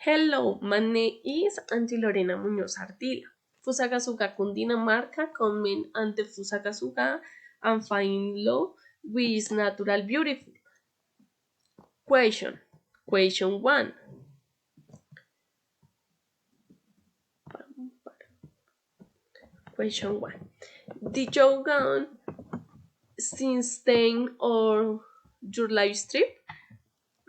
Hello, my name is Angie Lorena Muñoz Ardila. Fusagasugá, Cundinamarca, comment ante Fusagasugá and find law with natural beautiful. Question 1. Question 1. Did you go since then or your life trip?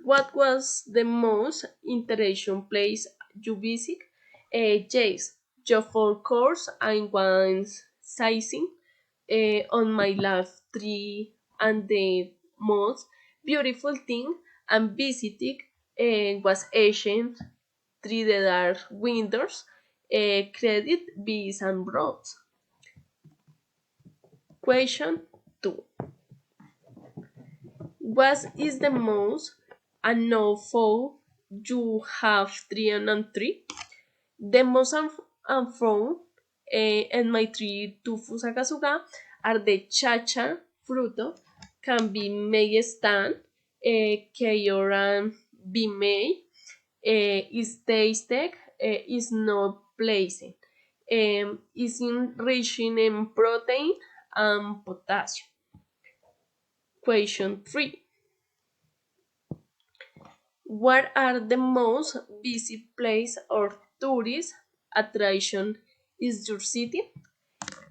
What was the most interesting place you visit? Yes, just of course I went sightseeing on my last trip, and the most beautiful thing I visited was ancient 3D dark windows, credit bees and roads. Question 2. What is the most unknown you have tried and three? The most unfound and my tree to Fusagasuga are the chacha fruto, can be made stand, can be made, is tasted, is not pleasant, is enriched in protein and potassium. Question 3. What are the most busy place or tourist attraction is your city?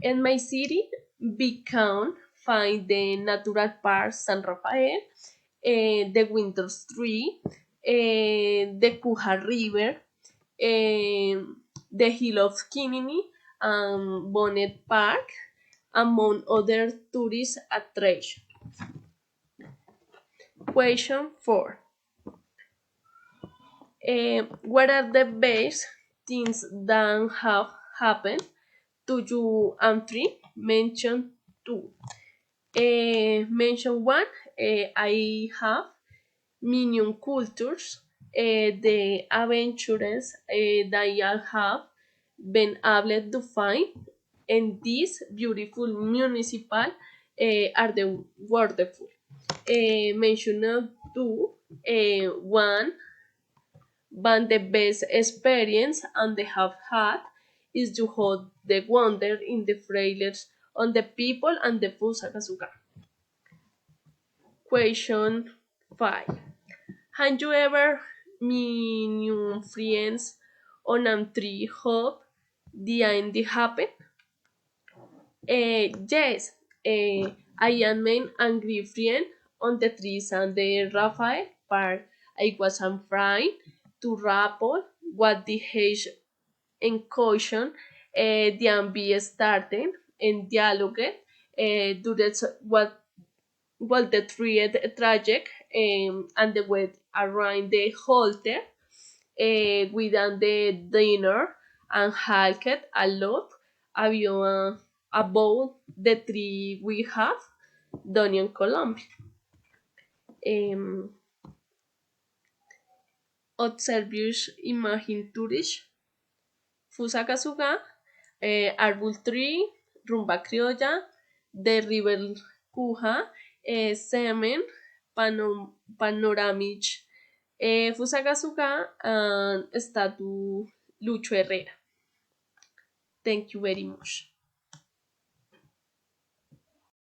In my city, we can find the Natural Park San Rafael, the Winters Tree, the Cuja River, the Hill of Kinini, and Bonnet Park, among other tourist attractions. Question 4. What are the best things that have happened to you and three? Mention two. Mention one. I have minion cultures. The adventures that I have been able to find in this beautiful municipal are the wonderful. Mention two. One, but the best experience and they have had is to hold the wonder in the trailers on the people and the Fusagasuga. Question 5. Have you ever met new friends on a tree hop the end happen? Yes, I am an angry friend on the trees and the Rafael Park. I was afraid to rappel what the hedge and caution the be starting and dialogue durante what the three tragic and the wet around the halter within the dinner and hiked a lot about the tree we have done in Colombia. Um, Observers imagine tourists Fusagasuga, Arbol Tree, Rumba Criolla, The River Cuja, Semen, Panoramic, Fusagasuga, and Statue Lucho Herrera. Thank you very much.